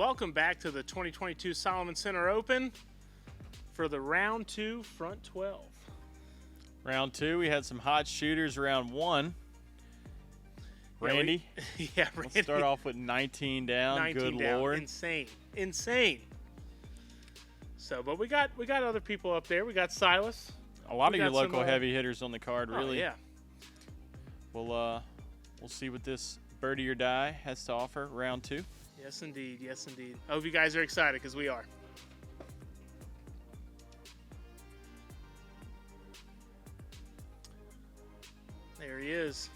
welcome back to the 2022 Solomon Center Open for the round 2 front 12. Round 2, we had some hot shooters. Round 1, Randy. Yeah, Randy. Let's start off with 19 down. 19 Good down. Lord. Insane. So, but we got other people up there. We got Silas. A lot of your local heavy hitters on the card, really. Oh, yeah. We'll see what this birdie or die has to offer. Round 2. Yes, indeed. Yes, indeed. I hope you guys are excited because we are. There he is.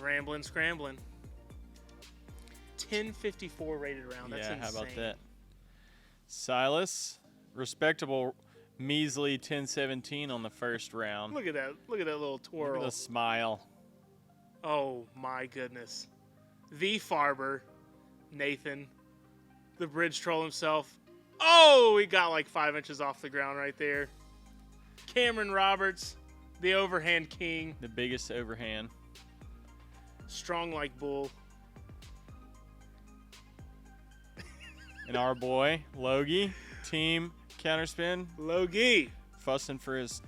Rambling, scrambling. 1054 rated round. That's insane. How about that? Silas, respectable, measly 1017 on the first round. Look at that. Look at that little twirl. Look at the smile. Oh, my goodness. The Farber, Nathan, the bridge troll himself. Oh, he got like 5 inches off the ground right there. Cameron Roberts, the overhand king. The biggest overhand. Strong like bull. And our boy, Logie, team counterspin. Logie. Fussing for his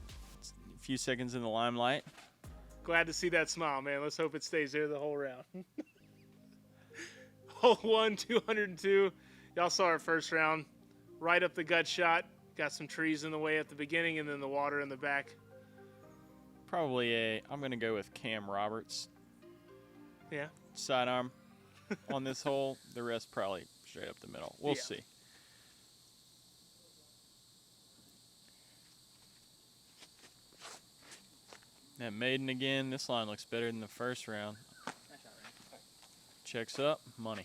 few seconds in the limelight. Glad to see that smile, man. Let's hope it stays there the whole round. Hole 1, 202. Y'all saw our first round. Right up the gut shot. Got some trees in the way at the beginning and then the water in the back. Probably I'm going to go with Cam Roberts. Yeah. Sidearm on this hole. The rest probably straight up the middle. We'll see. That maiden again. This line looks better than the first round. Checks up. Money.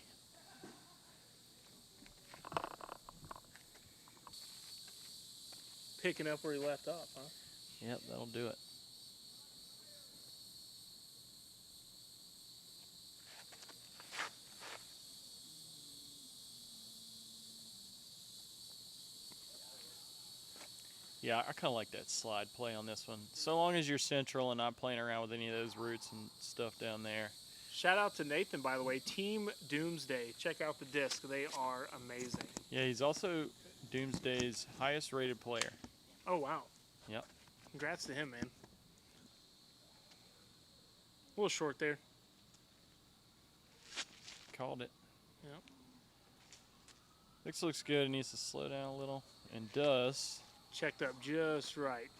Picking up where he left off, huh? Yep, that'll do it. Yeah, I kind of like that slide play on this one. So long as you're central and not playing around with any of those roots and stuff down there. Shout out to Nathan, by the way. Team Doomsday. Check out the disc. They are amazing. Yeah, he's also Doomsday's highest rated player. Oh, wow. Yep. Congrats to him, man. A little short there. Called it. Yep. This looks good. It needs to slow down a little. And does. Checked up just right.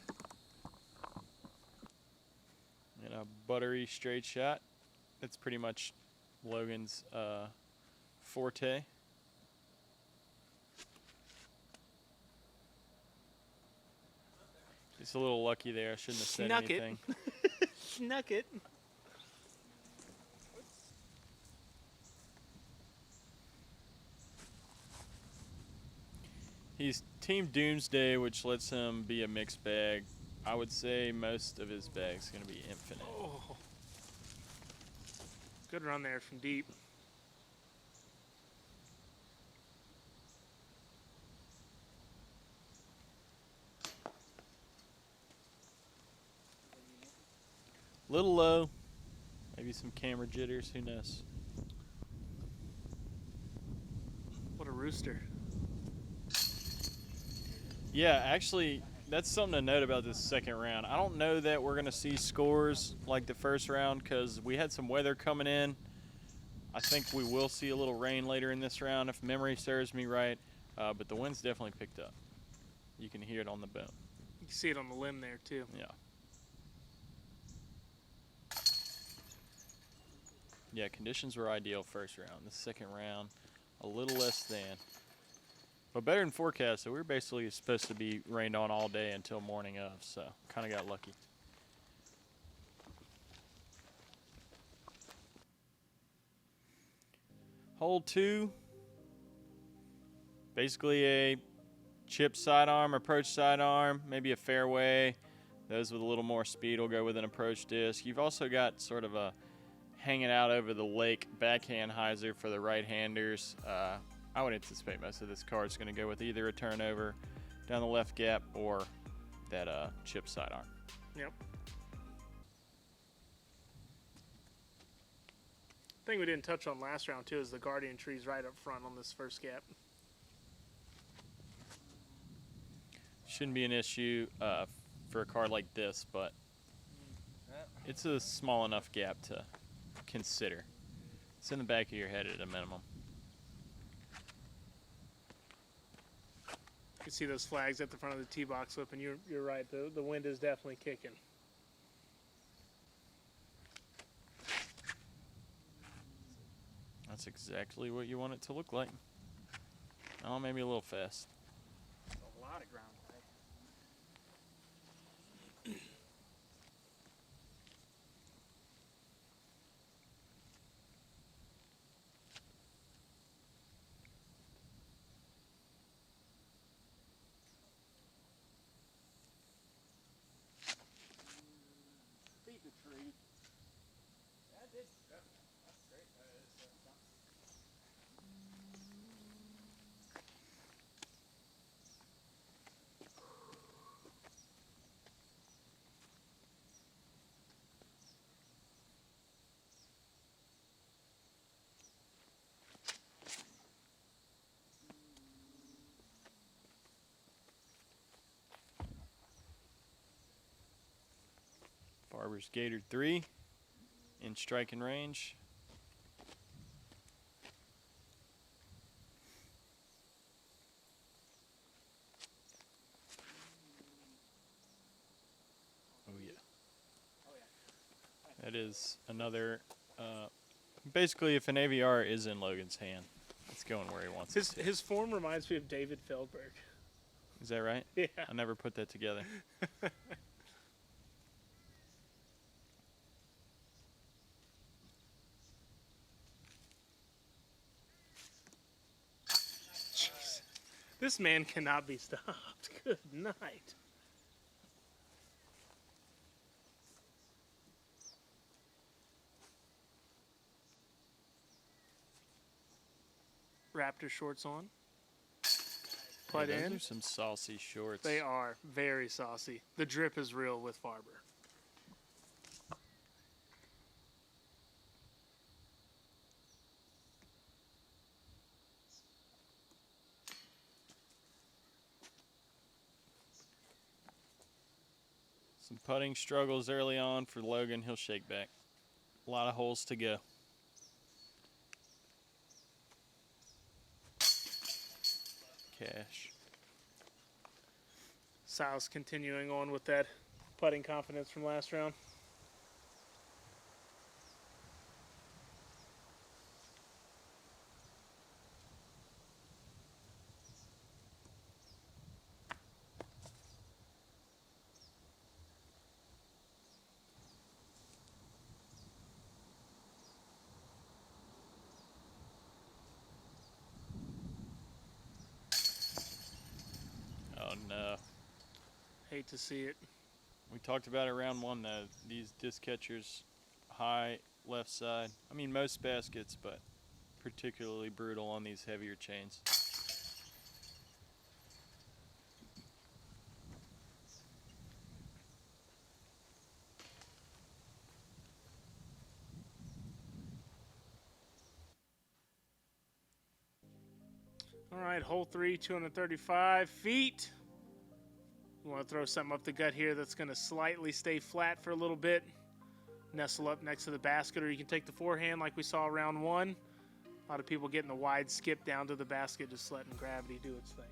And a buttery straight shot. That's pretty much Logan's forte. Just a little lucky there. I shouldn't have said anything. Snuck it. He's Team Doomsday, which lets him be a mixed bag. I would say most of his bag's going to be infinite. Oh. Good run there from deep. Little low. Maybe some camera jitters. Who knows? What a rooster. Yeah, actually, that's something to note about this second round. I don't know that we're going to see scores like the first round because we had some weather coming in. I think we will see a little rain later in this round if memory serves me right, but the wind's definitely picked up. You can hear it on the boom. You can see it on the limb there, too. Yeah. Yeah, conditions were ideal first round. The second round, a little less than. But better than forecast, so we were basically supposed to be rained on all day until morning of, so kind of got lucky. Hole 2, basically a chip sidearm, approach sidearm, maybe a fairway. Those with a little more speed will go with an approach disc. You've also got sort of a hanging out over the lake backhand hyzer for the right-handers. I would anticipate most of this card's going to go with either a turnover down the left gap or that chip sidearm. Yep. thing we didn't touch on last round too is the guardian trees right up front on this first gap. Shouldn't be an issue for a card like this, but it's a small enough gap to consider. It's in the back of your head at a minimum. You can see those flags at the front of the tee box whip, and you're right. The wind is definitely kicking. That's exactly what you want it to look like. Oh, maybe a little fast. A lot of ground play. Beat the tree. That did. That's great. That is something. Farber's Gator 3 in striking range. Oh yeah. Oh yeah. That is another, basically if an AVR is in Logan's hand, it's going where he wants it to. His form reminds me of David Feldberg. Is that right? Yeah. I never put that together. Jeez. This man cannot be stopped. Good night. Raptor shorts on. Put Yeah, those in. are some saucy shorts. They are very saucy. The drip is real with Farber. Some putting struggles early on for Logan. He'll shake back. A lot of holes to go. Cash. Sal's continuing on with that putting confidence from last round. Oh no. Hate to see it. We talked about it round one though. These disc catchers, high left side. I mean most baskets, but particularly brutal on these heavier chains. All right, hole 3, 235 feet. You want to throw something up the gut here that's going to slightly stay flat for a little bit. Nestle up next to the basket, or you can take the forehand like we saw round one. A lot of people getting the wide skip down to the basket, just letting gravity do its thing.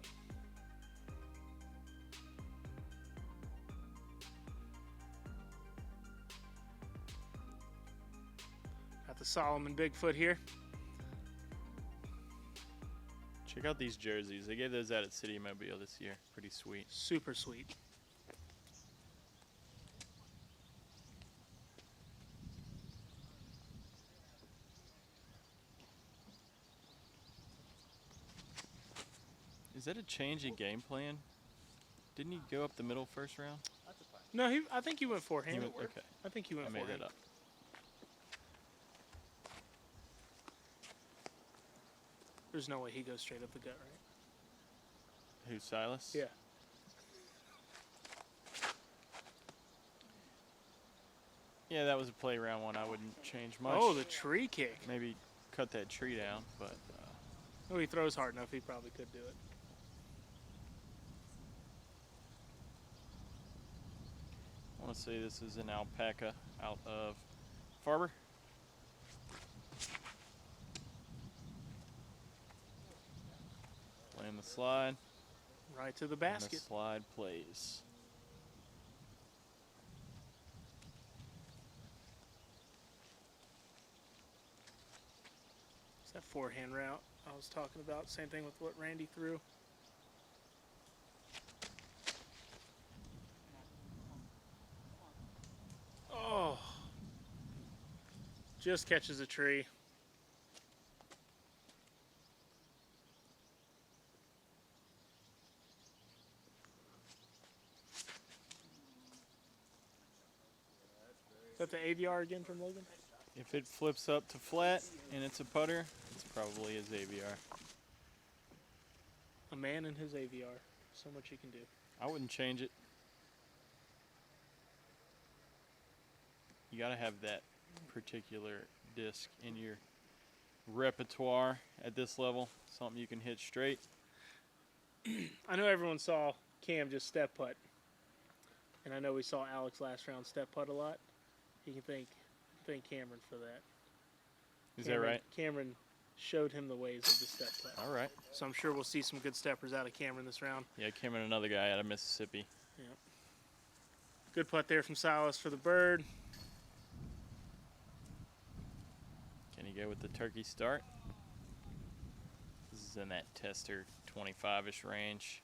Got the Solomon Bigfoot here. Check out these jerseys. They gave those out at City Mobile this year. Pretty sweet. Super sweet. Is that a change in game plan? Didn't he go up the middle first round? That's a fine. No, I think he went forehand. He went- okay. I think he went I made forehand. that up. There's no way he goes straight up the gut, right? Who's Silas? Yeah. Yeah, that was a play round one. I wouldn't change much. Oh, the tree kick. Maybe cut that tree down, but Oh, he throws hard enough. He probably could do it. I want to say this is an alpaca out of Farber. Playing the slide. Right to the And basket. the slide plays. It's that forehand route I was talking about. Same thing with what Randy threw. Oh. Just catches a tree. Is that the AVR again from Logan? If it flips up to flat and it's a putter, it's probably his AVR. A man in his AVR. So much you can do. I wouldn't change it. You gotta have that particular disc in your repertoire at this level. Something you can hit straight. I know everyone saw Cam just step putt. And I know we saw Alex last round step putt a lot. You can thank Cameron for that. Is that right? Cameron showed him the ways of the step putt. All right. So I'm sure we'll see some good steppers out of Cameron this round. Yeah, Cameron, another guy out of Mississippi. Yeah. Good putt there from Silas for the bird. Can he go with the turkey start? This is in that tester 25-ish range.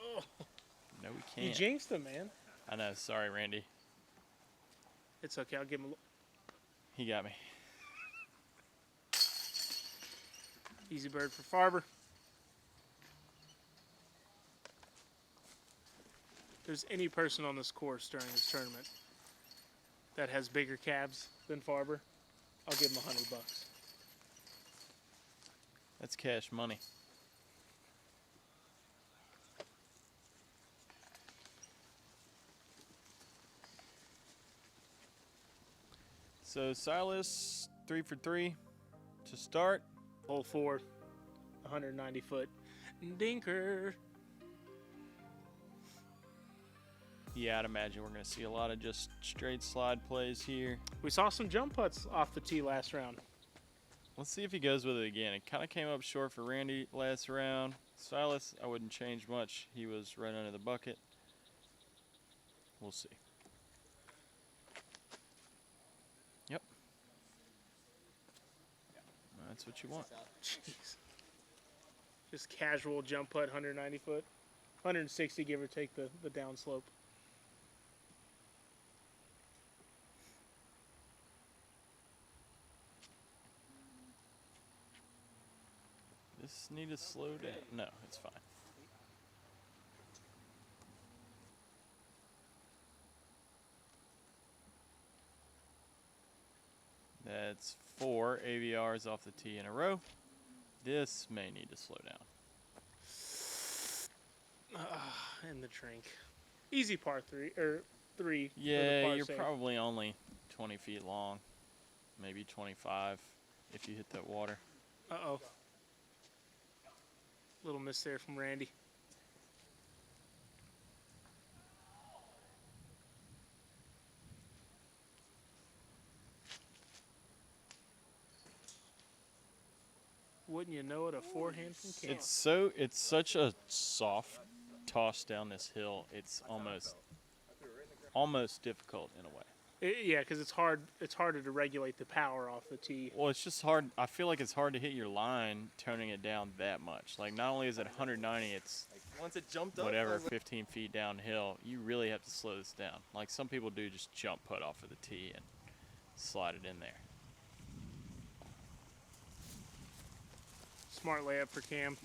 Oh, No, we you can't. jinxed him, man. I know. Sorry, Randy. It's okay. I'll give him a He got me. easy bird for Farber. If there's any person on this course during this tournament that has bigger calves than Farber, I'll give him $100. That's cash money. So Silas, 3 for 3 to start. Hole 4, 190 foot dinker. Yeah, I'd imagine we're going to see a lot of just straight slide plays here. We saw some jump putts off the tee last round. Let's see if he goes with it again. It kind of came up short for Randy last round. Silas, I wouldn't change much. He was right under the bucket. We'll see. Yep. That's what you want. Jeez. Just casual jump putt, 190 foot. 160, give or take the downslope. This need to slow down. No, it's fine. That's 4 AVRs off the tee in a row. This may need to slow down. And the drink. Easy par 3, or 3. for the Yeah, par you're save. probably only 20 feet long. Maybe 25 if you hit that water. Uh-oh. Little miss there from Randy. Wouldn't you know it, a forehand from Cam. It's such a soft toss down this hill. It's almost difficult in a way. Yeah, because it's harder to regulate the power off the tee. Well, it's just hard. I feel like it's hard to hit your line turning it down that much. Like, not only is it 190, it's Once it jumped up, I whatever, was like, 15 feet downhill. You really have to slow this down. Like, some people do just jump put off of the tee and slide it in there. Smart layup for Cam.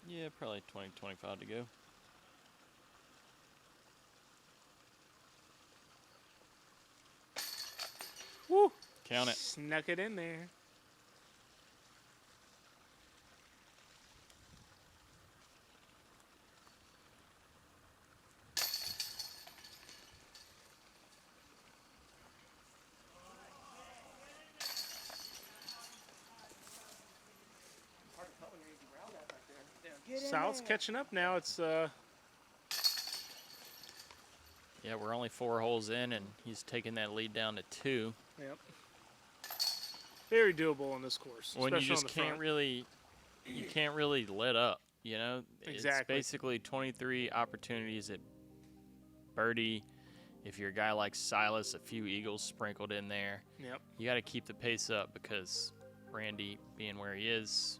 Yeah, probably 20, 25 to go. Woo! Count it. Snuck it in there. South's catching up now. It's Yeah, we're only 4 holes in, and he's taking that lead down to 2. yep. Very doable on this course. When you especially just on the can't front. really, you can't really let up. You know, it's Exactly. basically 23 opportunities at birdie. If you're a guy like Silas, a few eagles sprinkled in there. Yep. You got to keep the pace up because Randy, being where he is,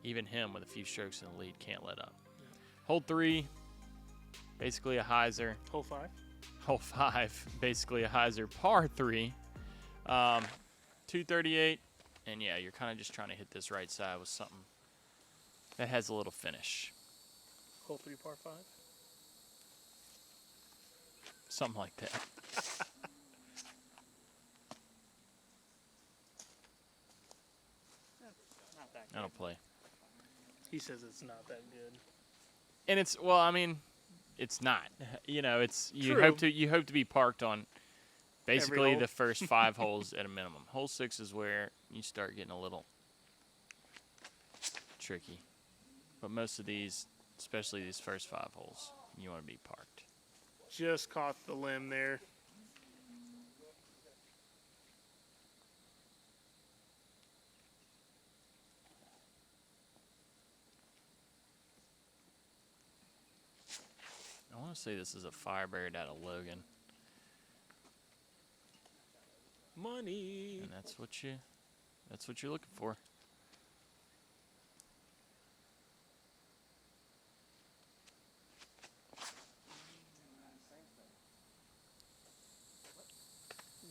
even him with a few strokes in the lead can't let up. Yep. Hole 3, basically a hyzer. Hole 5. Hole 5, basically a hyzer par 3. 238, and yeah, you're kind of just trying to hit this right side with something that has a little finish. Hole 3, par 5. Something like that. Not that That'll play. He says it's not that good. And it's, well, I mean, it's not. You know, it's you True. hope to be parked on basically hole. the first 5 holes at a minimum. Hole 6 is where you start getting a little tricky. But most of these, especially these first 5 holes, you want to be parked. Just caught the limb there. I want to say this is a Firebird out of Logan, Money. and that's what you're looking for.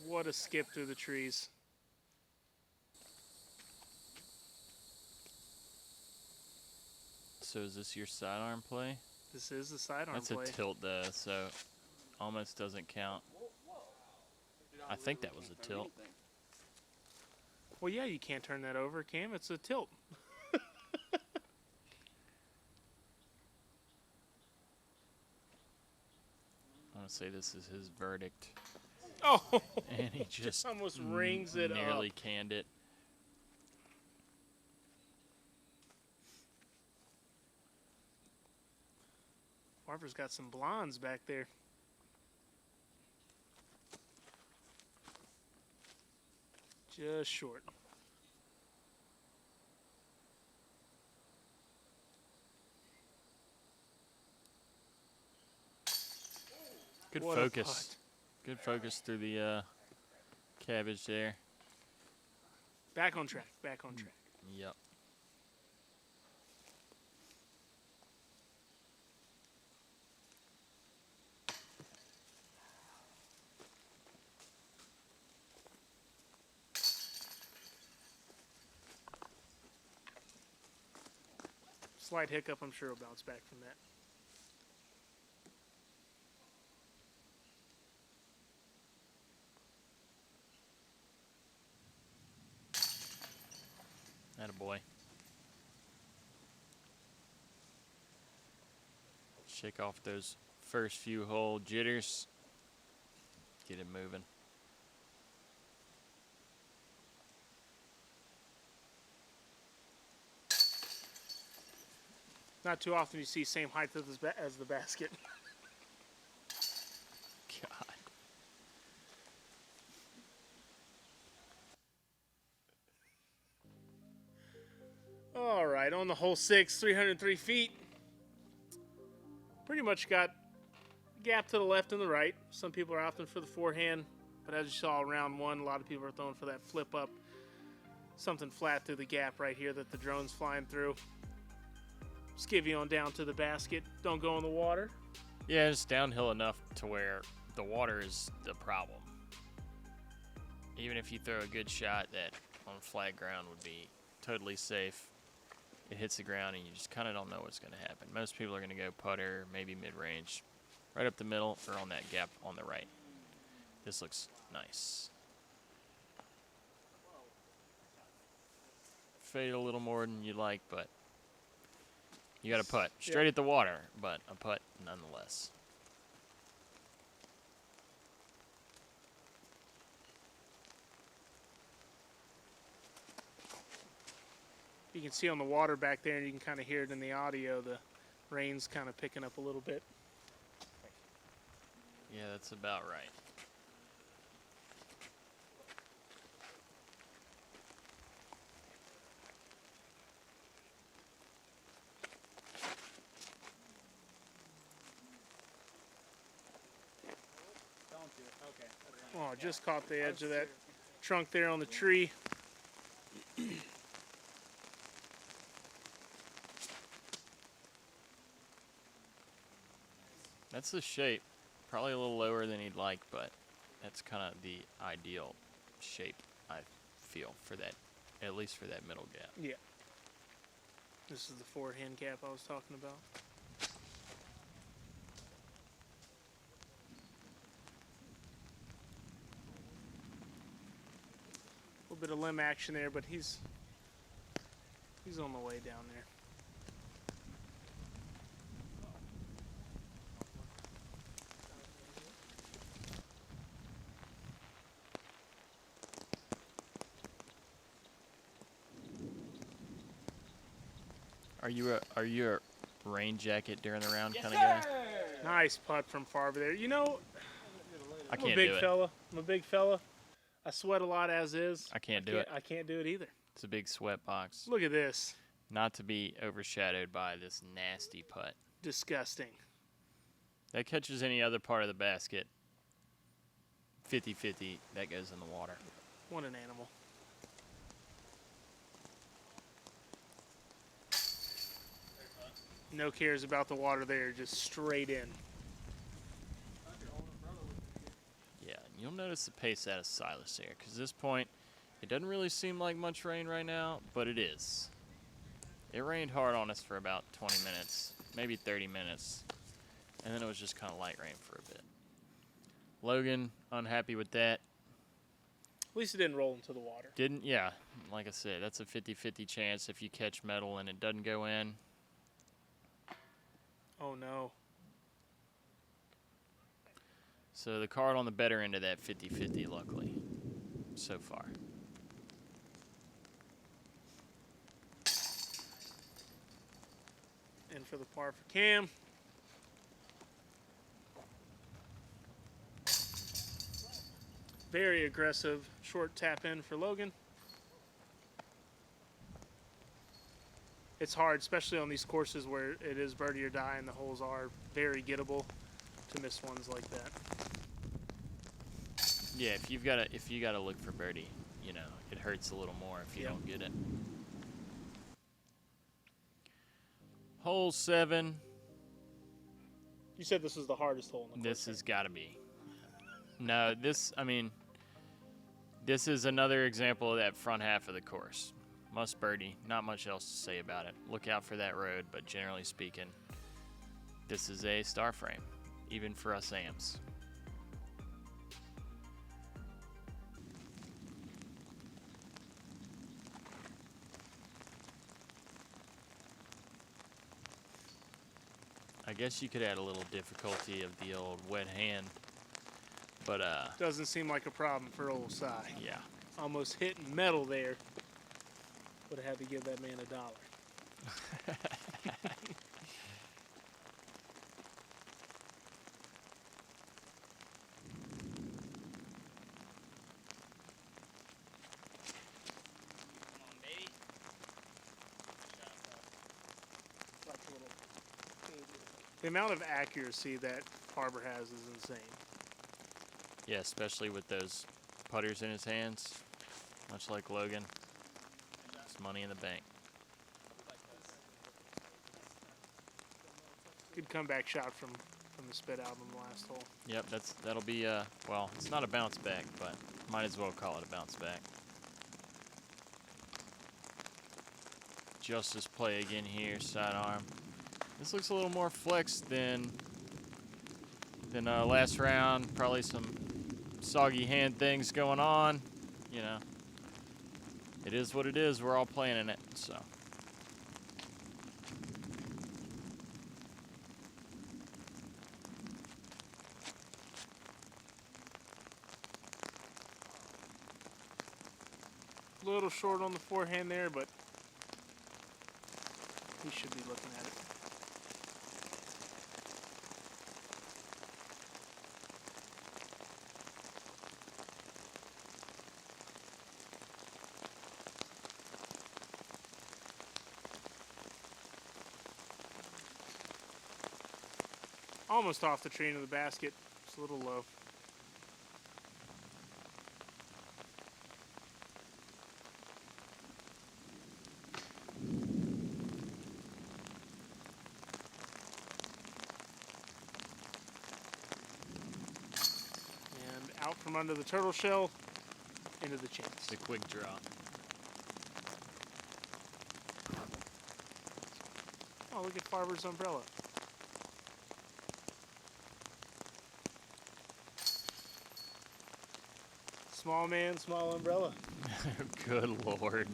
What a skip through the trees. So is this your sidearm play? This is the sidearm That's play. a tilt though, so almost doesn't count. I think that was a tilt. Well, yeah, you can't turn that over, Cam. It's a tilt. I want to say this is his verdict, Oh, and he just almost rings it nearly up. canned it. Farber's got some blondes back there. Just short. Good What a focus. putt. Good focus through the cabbage there. Back on track. Back on track. Yep. Slight hiccup. I'm sure he'll bounce back from that. Attaboy. Shake off those first few hole jitters. Get it moving. Not too often you see same height as the basket. God. All right, on the hole 6, 303 feet. Pretty much got gap to the left and the right. Some people are opting for the forehand, but as you saw round 1, a lot of people are throwing for that flip up. Something flat through the gap right here that the drone's flying through. Skivvy on down to the basket. Don't go in the water. Yeah, it's downhill enough to where the water is the problem. Even if you throw a good shot that on flat ground would be totally safe, it hits the ground and you just kind of don't know what's going to happen. Most people are going to go putter, maybe mid-range, right up the middle or on that gap on the right. This looks nice. Fade a little more than you like, but you got a putt. Straight at the water, but a putt nonetheless. You can see on the water back there, and you can kind of hear it in the audio. The rain's kind of picking up a little bit. Yeah, that's about right. Don't do it. Okay. That's fine. Oh, I just caught the edge of that trunk there on the tree. That's the shape. Probably a little lower than he'd like, but that's kind of the ideal shape, I feel, for that, at least for that middle gap. Yeah. This is the forehand gap I was talking about. A little bit of limb action there, but he's on the way down there. Are you a rain jacket during the round Yes, kind of guy? sir. Nice putt from Farber there. You know, I I'm a can't big do it. fella. I'm a big fella. I sweat a lot as is. I can't do it. I can't do it either. It's a big sweat box. Look at this. Not to be overshadowed by this nasty putt. Disgusting. That catches any other part of the basket. 50-50, that goes in the water. What an animal. No cares about the water there, just straight in. Yeah, you'll notice the pace out of Silas there, because at this point, it doesn't really seem like much rain right now, but it is. It rained hard on us for about 20 minutes, maybe 30 minutes, and then it was just kind of light rain for a bit. Logan, unhappy with that. At least it didn't roll into the water. Yeah, like I said, that's a 50-50 chance if you catch metal and it doesn't go in. Oh no. So the card on the better end of that 50-50, luckily, so far. In for the par for Cam. Very aggressive short tap in for Logan. It's hard, especially on these courses where it is birdie or die and the holes are very gettable, to miss ones like that. Yeah, if you gotta look for birdie, you know, it hurts a little more if you don't get it. Hole 7. You said this was the hardest hole in the course. This has got to be. No, this is another example of that front half of the course. Must birdie. Not much else to say about it. Look out for that road, but generally speaking, this is a star frame, even for us AMs. I guess you could add a little difficulty of the old wet hand, but Doesn't seem like a problem for old Si. yeah. Almost hitting metal there. Would have had to give that man $1. The amount of accuracy that Farber has is insane. Yeah, especially with those putters in his hands, much like Logan. It's money in the bank. Good comeback shot from the spit album last hole. Yep, that'll be well, it's not a bounce back, but might as well call it a bounce back. Justice play again here, sidearm. This looks a little more flexed than last round. Probably some soggy hand things going on. You know, it is what it is. We're all playing in it, so. A little short on the forehand there, but He should be looking at it. Almost off the tree into the basket. It's a little low. And out from under the turtle shell into the chance. It's a quick draw. Oh, look at Farber's umbrella. Small man, small umbrella. Good Lord.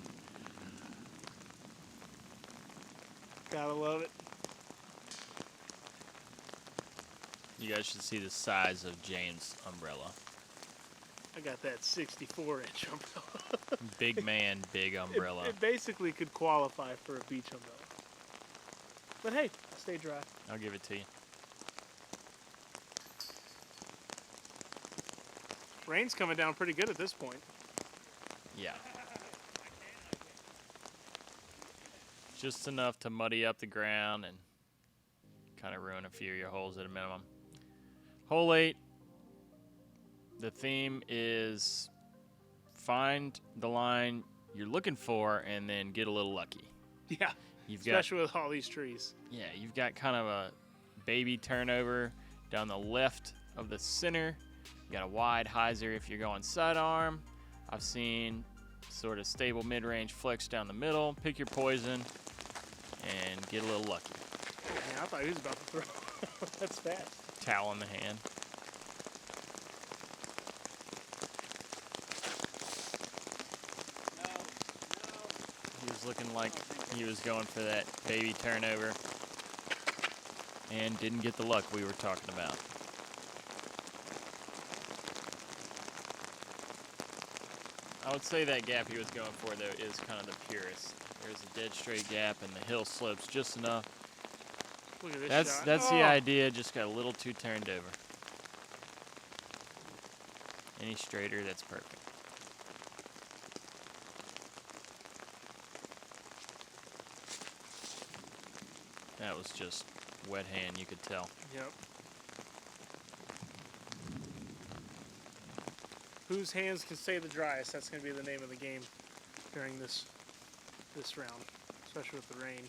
Gotta love it. You guys should see the size of James' umbrella. I got that 64-inch umbrella. Big man, big umbrella. It basically could qualify for a beach umbrella. But hey, stay dry. I'll give it to you. Rain's coming down pretty good at this point. Yeah. Just enough to muddy up the ground and kind of ruin a few of your holes at a minimum. Hole 8. The theme is find the line you're looking for and then get a little lucky. Yeah, especially with all these trees. Yeah, you've got kind of a baby turnover down the left of the center. You got a wide hyzer if you're going sidearm. I've seen sort of stable mid-range flex down the middle. Pick your poison and get a little lucky. Yeah, I thought he was about to throw. That's fast. Towel in the hand. He was looking like he was going for that baby turnover and didn't get the luck we were talking about. I would say that gap he was going for, though, is kind of the purest. There's a dead straight gap, and the hill slopes just enough. Look at this shot. That's the idea, just got a little too turned over. Any straighter, that's perfect. That was just wet hand, you could tell. Yep. Whose hands can stay the driest? That's going to be the name of the game during this round, especially with the rain.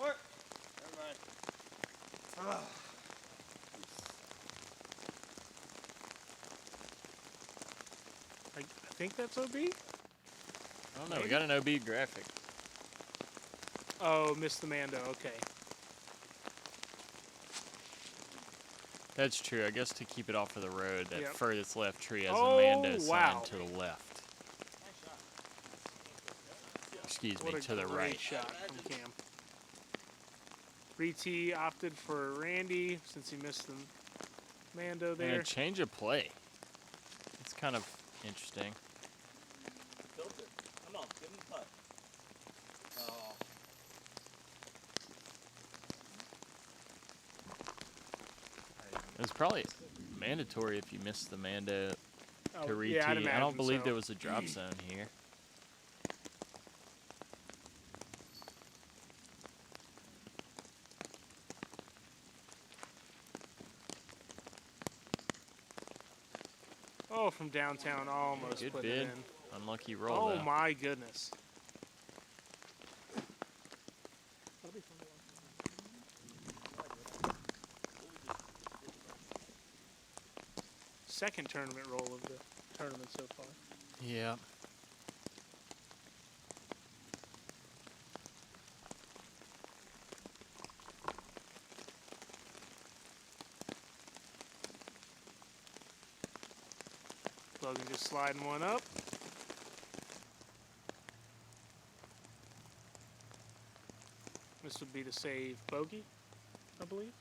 Or, never mind. I think that's OB? I don't know, we got an OB graphic. Oh, missed the Mando. Okay. That's true. I guess to keep it off of the road, that Yep. furthest left tree has Oh, a Mando wow. sign to the left. Excuse What me, a to the great right. shot from Cam. Re-T opted for Randy since he missed the Mando And there. a change of play. It's kind of interesting. Filter. Come on, give him a putt. Oh. It was probably mandatory if you missed the Mando Oh, to re-tee. yeah, I'd I don't imagine believe so. there was a drop zone here. Oh, from downtown, almost Good put bid. it in. Unlucky roll, Oh though. my goodness. Second tournament roll of the tournament so far. Yeah. Logan just sliding one up. This would be to save bogey, I believe.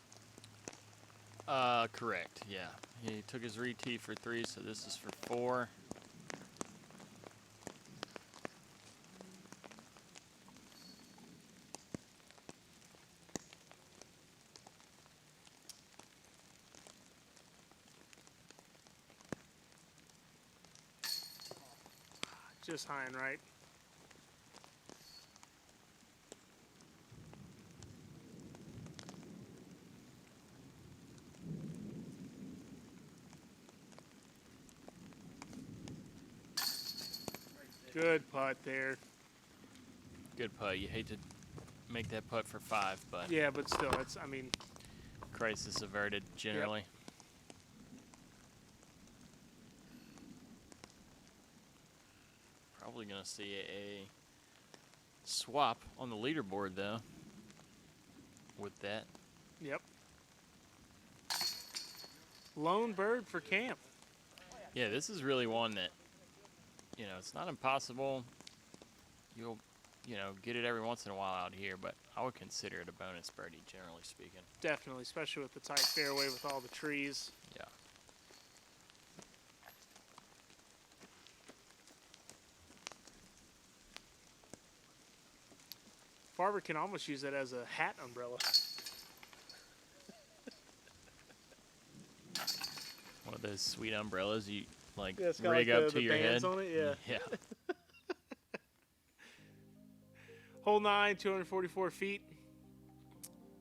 Correct, yeah. He took his re-tee for 3, so this is for 4. Just high and right. Good putt there. Good putt. You hate to make that putt for 5, but Yeah, but still, it's, I mean, crisis averted generally. Probably going to see a swap on the leaderboard, though, with that. yep. Lone bird for camp. Yeah, this is really one that, you know, it's not impossible. You'll, you know, get it every once in a while out here, but I would consider it a bonus birdie, generally speaking. Definitely, especially with the tight fairway with all the trees. Yeah. Farber can almost use it as a hat umbrella. One of those sweet umbrellas you, like, Yeah, it's got rig like up the to your bands head. on it, yeah. Yeah. Hole 9, 244 feet.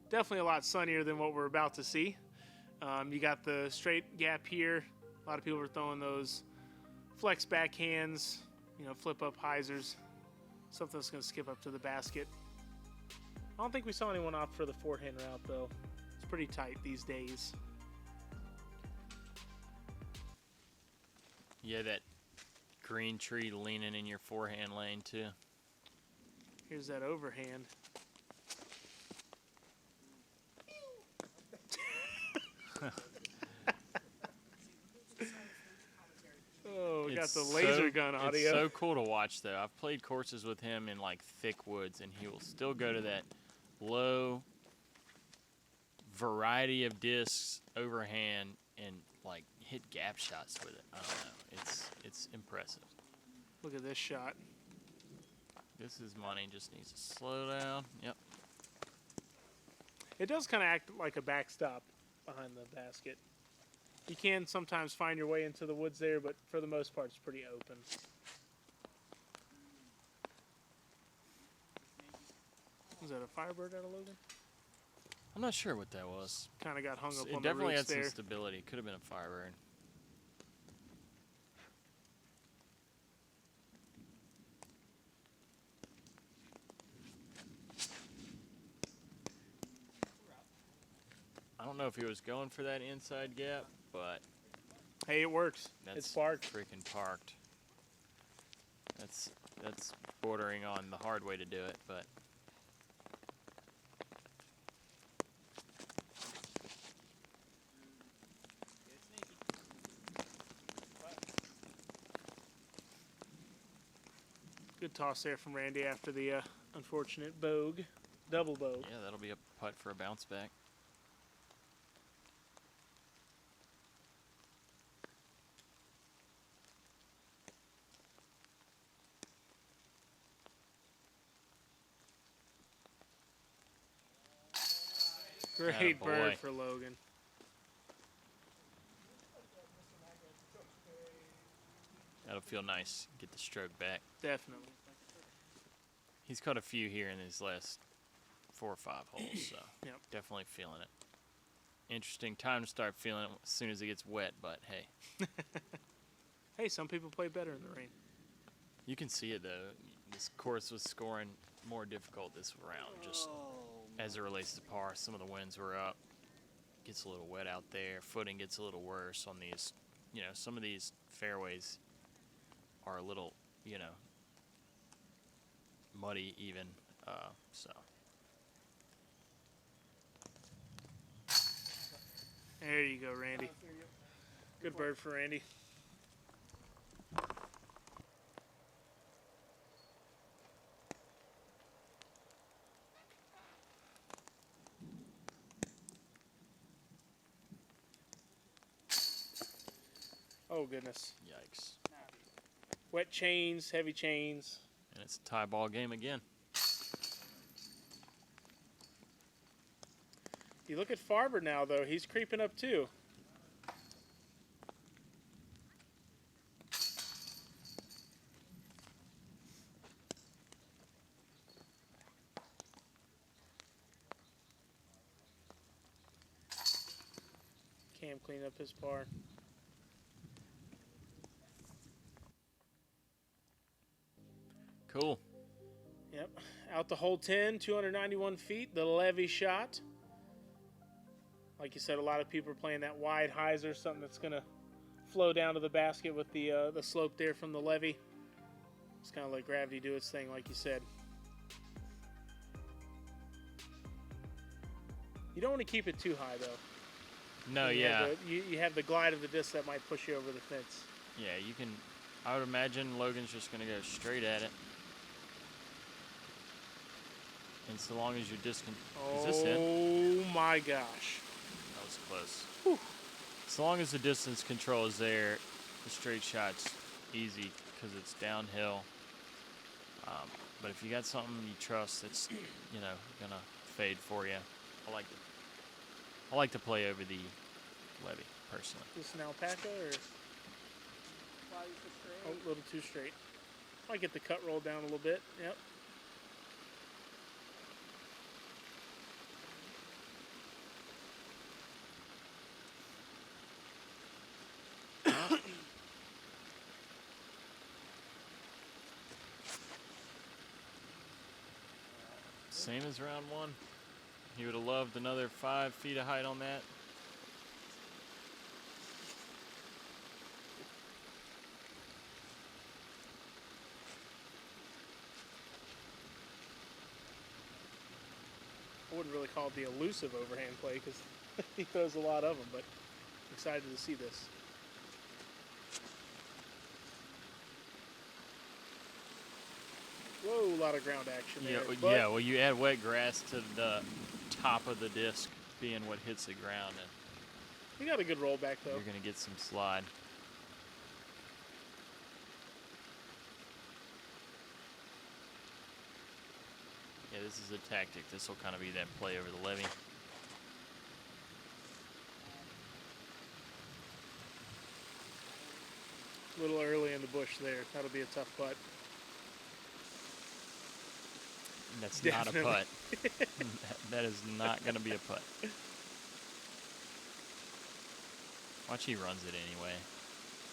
Definitely a lot sunnier than what we're about to see. You got the straight gap here. A lot of people are throwing those flex backhands, you know, flip up hyzers. Something that's going to skip up to the basket. I don't think we saw anyone opt for the forehand route, though. It's pretty tight these days. Yeah, that green tree leaning in your forehand lane, too. Here's that overhand. Oh, we got the laser gun audio. It's so cool to watch, though. I've played courses with him in, like, thick woods, and he will still go to that low variety of discs overhand and, like, hit gap shots with it. I don't know. It's impressive. Look at this shot. This is money. Just needs to slow down. Yep. It does kind of act like a backstop behind the basket. You can sometimes find your way into the woods there, but for the most part, it's pretty open. Was that a Firebird out of Logan? I'm not sure what that was. Kind of got hung up It on the definitely roots had there. some stability. Could have been a Firebird. I don't know if he was going for that inside gap, but Hey, it works. that's It's sparked. freaking parked. That's bordering on the hard way to do it, but Good toss there from Randy after the unfortunate bogue. Double bogue. yeah, that'll be a putt for a bounce back. Great Attaboy. bird for Logan. That'll feel nice. Get the stroke back. Definitely. He's caught a few here in his last 4 or 5 holes, so Yep. definitely feeling it. Interesting time to start feeling it as soon as it gets wet, but hey, Hey, some people play better in the rain. you can see it though. This course was scoring more difficult this round, just as it relates to par. Some of the winds were up. Gets a little wet out there. Footing gets a little worse on these. You know, some of these fairways are a little, you know, muddy even. So There you go, Randy. Good bird for Randy. Oh, goodness. yikes. Wet chains, heavy chains. And it's a tie ball game again. You look at Farber now, though. He's creeping up, too. Cam cleaned up his par. Cool. Yep. Out the hole 10, 291 feet, the levee shot. Like you said, a lot of people are playing that wide hyzer, something that's going to flow down to the basket with the slope there from the levee. It's kind of let gravity do its thing, like you said. You don't want to keep it too high, though. No, yeah. You have the glide of the disc that might push you over the fence. Yeah, you can. I would imagine Logan's just going to go straight at it. And so long as your disc can. Is this in? Oh my gosh. That was close. Whew. So long as the distance control is there, the straight shot's easy because it's downhill. But if you got something you trust that's, gonna fade for you, I like to play over the levee personally. Is this an alpaca or? Oh, a little too straight. Might get the cut rolled down a little bit. Yep. Same as round one. He would have loved another 5 feet of height on that. I wouldn't really call it the elusive overhand play because he throws a lot of them, but I'm excited to see this. Whoa, a lot of ground action there. Yeah, well, you add wet grass to the top of the disc being what hits the ground, and he got a good rollback, though. you're going to get some slide. Yeah, this is a tactic. This will kind of be that play over the levee. A little early in the bush there. That'll be a tough putt. That's Definitely. not a putt. That is not going to be a putt. Watch, he runs it anyway.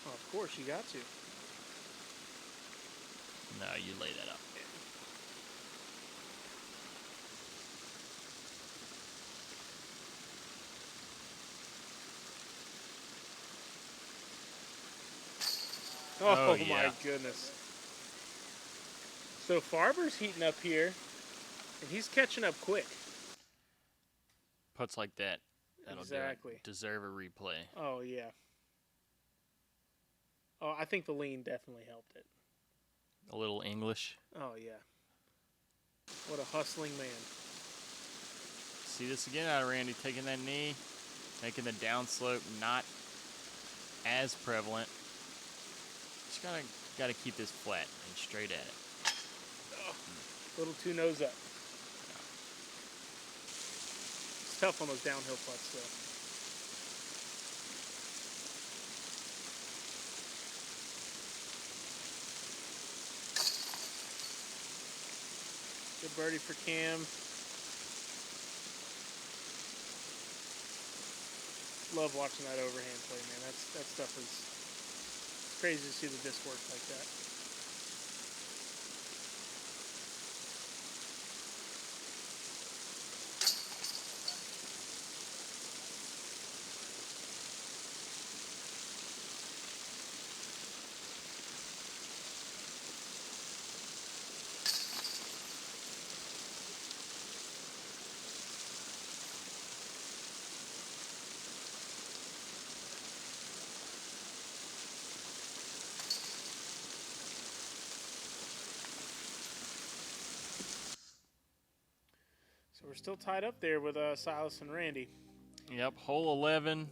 Oh, of course, you got to. No, you lay that up. Oh, yeah. my goodness. So Farber's heating up here, and he's catching up quick. Putts like that, that'll Exactly. deserve a replay. Oh, yeah. Oh, I think the lean definitely helped it. A little English. Oh, yeah. What a hustling man. See this again out of Randy, taking that knee, making the downslope not as prevalent. Just gotta keep this flat and straight at it. Oh, a little too nose up. It's tough on those downhill putts, though. Good birdie for Cam. Love watching that overhand play, man. That stuff is crazy to see the disc work like that. So we're still tied up there with Silas and Randy. Yep, hole 11.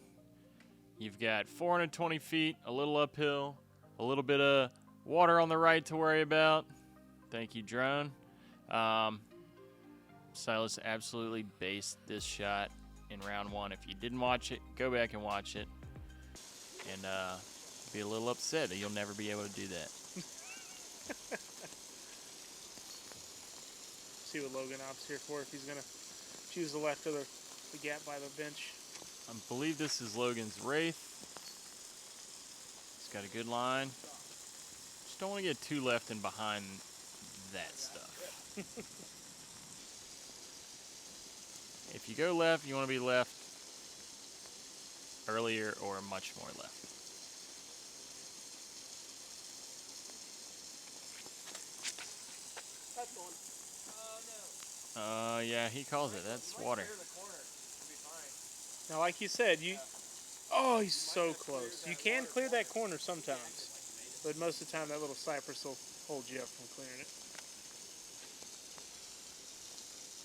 You've got 420 feet, a little uphill, a little bit of water on the right to worry about. Thank you, drone. Silas absolutely based this shot in round one. If you didn't watch it, go back and watch it. And be a little upset that you'll never be able to do that. See what Logan opts here for, if he's going to choose the left of the gap by the bench. I believe this is Logan's Wraith. It's got a good line. Just don't want to get too left and behind that stuff. If you go left, you want to be left earlier or much more left. That's going. Oh no. Yeah, he calls it. That's water. Clear the corner. It'll be fine. Now, like you said, oh, he's so close. You can clear that corner sometimes, but most of the time that little cypress will hold you up from clearing it.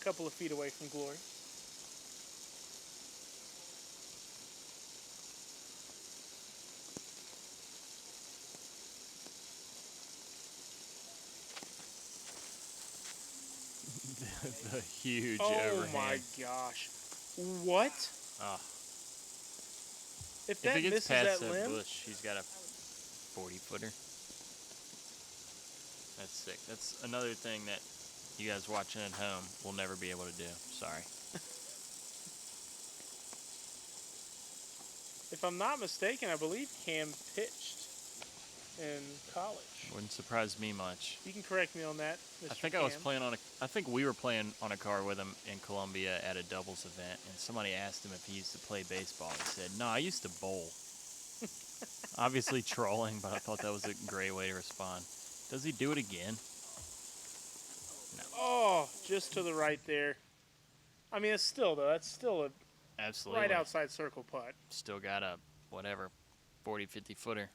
A couple of feet away from glory. The huge Oh overhand. my gosh. What? Oh. If that If he gets misses past that that limb, bush, he's got a 40-footer. That's sick. That's another thing that you guys watching at home will never be able to do. Sorry. if I'm not mistaken, I believe Cam pitched in college. Wouldn't surprise me much. You can correct me on that, Mr. I think Cam. I was playing on I think we were playing on a car with him in Columbia at a doubles event, and somebody asked him if he used to play baseball. He said, "No, I used to bowl." Obviously trolling, but I thought that was a great way to respond. Does he do it again? No. Oh, just to the right there. I mean, that's still a Absolutely. right outside circle putt. Still got a, whatever, 40, 50-footer.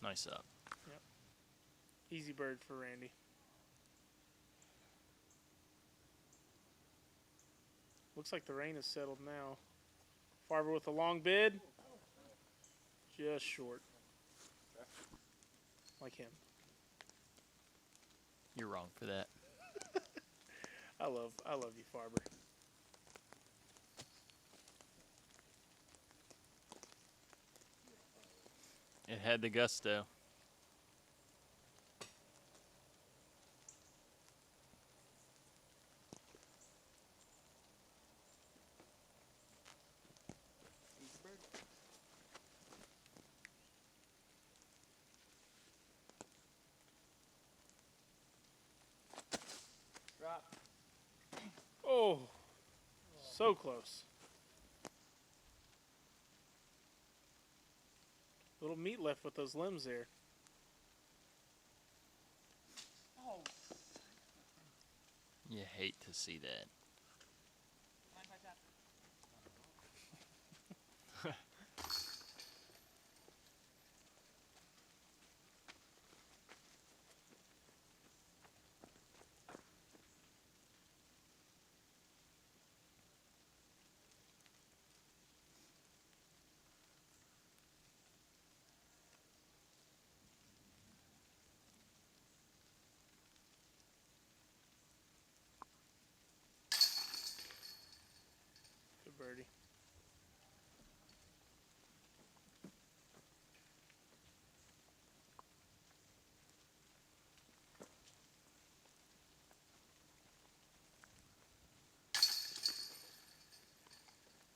Nice up. Yep. Easy bird for Randy. Looks like the rain has settled now. Farber with a long bid. Just short. Like him. You're wrong for that. I love you, Farber. It had the gusto. Drop. Oh, so close. Little meat left with those limbs there. Oh. You hate to see that. Good birdie.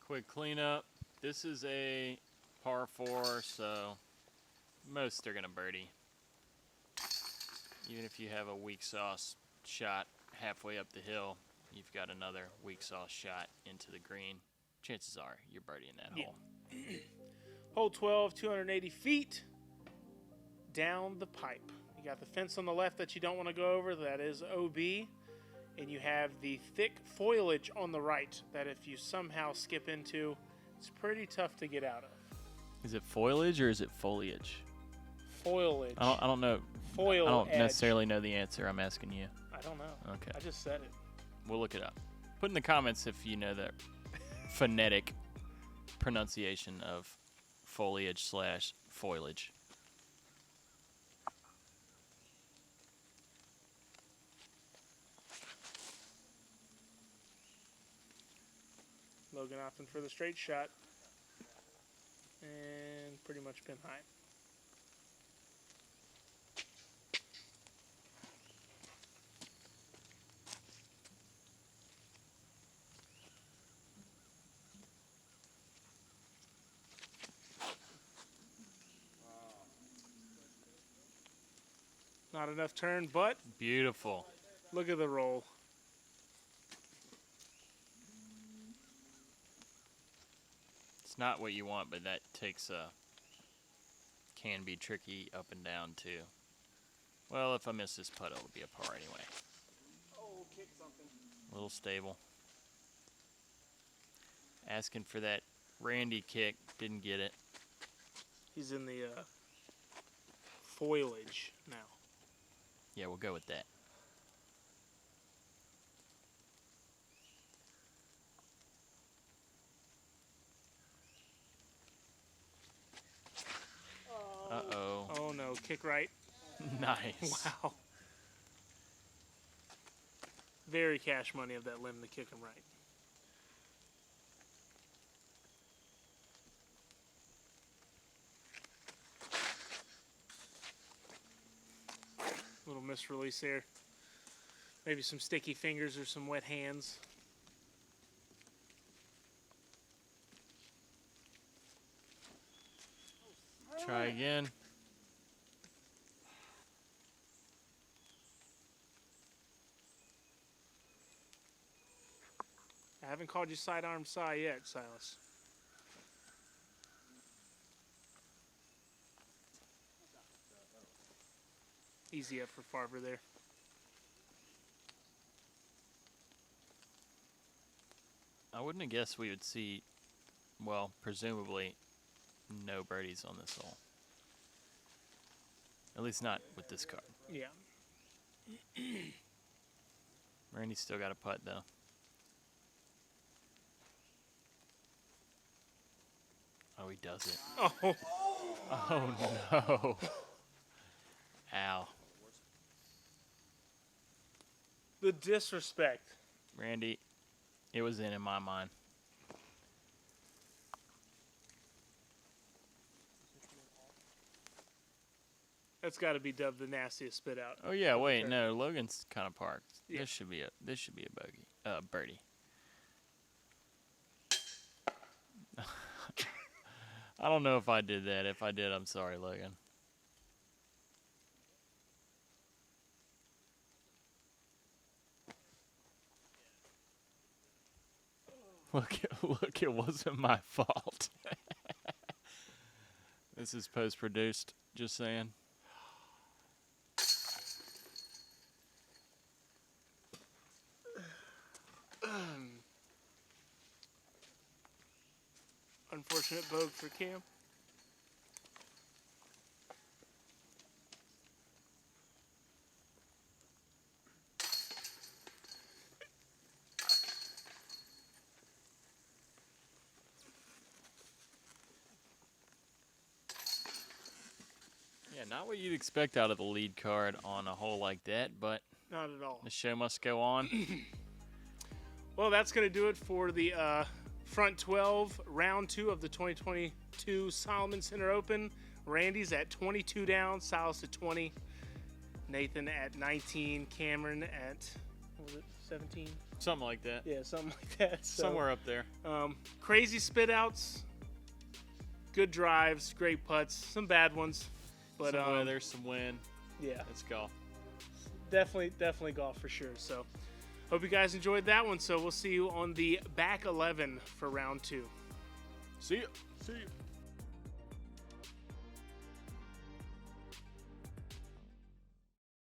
Quick cleanup. This is a par 4, so most are going to birdie. Even if you have a weak sauce shot halfway up the hill, you've got another weak sauce shot into the green. Chances are you're birdieing that Yeah. hole. Hole 12, 280 feet down the pipe. You got the fence on the left that you don't want to go over. That is OB. And you have the thick foliage on the right that if you somehow skip into, it's pretty tough to get out of. Is it foliage or is it foliage? Foliage. I don't know. Foil I don't edge. necessarily know the answer. I'm asking you. I don't know. Okay. I just said it. We'll look it up. Put in the comments if you know the phonetic pronunciation of foliage/foliage. Logan opting for the straight shot. And pretty much pin high. Not enough turn, but Beautiful. look at the roll. It's not what you want, but that takes can be tricky up and down too. Well, if I miss this putt, it'll be a par anyway. Oh, kick something. A little stable. Asking for that Randy kick, didn't get it. He's in the foliage now. Yeah, we'll go with that. Uh-oh. Oh no, kick right. Nice. Wow. Very cash money of that limb to kick him right. Little misrelease there. Maybe some sticky fingers or some wet hands. Try again. I haven't called you sidearm Cy yet, Silas. Easy up for Farber there. I wouldn't have guessed we would see, well, presumably, no birdies on this hole. At least not with this card. Yeah. Randy's still got a putt, though. Oh, he does it. Oh, Oh, no. Ow. the disrespect. Randy, it was in my mind. That's got to be dubbed the nastiest spit out. Oh yeah, wait, Sure. no, Logan's kind of parked. Yeah. This should be a bogey, birdie. I don't know if I did that. If I did, I'm sorry, Logan. Look, it wasn't my fault. This is post-produced, just saying. Unfortunate bogue for Cam. Yeah, not what you'd expect out of the lead card on a hole like that, but Not at all. the show must go on. Well, that's going to do it for the front 12, round 2 of the 2022 Solomon Center Open. Randy's at 22 down, Silas at 20, Nathan at 19, Cameron at, what was it, 17? Something like that. Yeah, something like that. So, Somewhere up there. crazy spit outs, good drives, great putts, some bad ones. But There's some wind. yeah, Let's go. definitely golf for sure. So hope you guys enjoyed that one. So we'll see you on the back 11 for round 2. See ya. See you.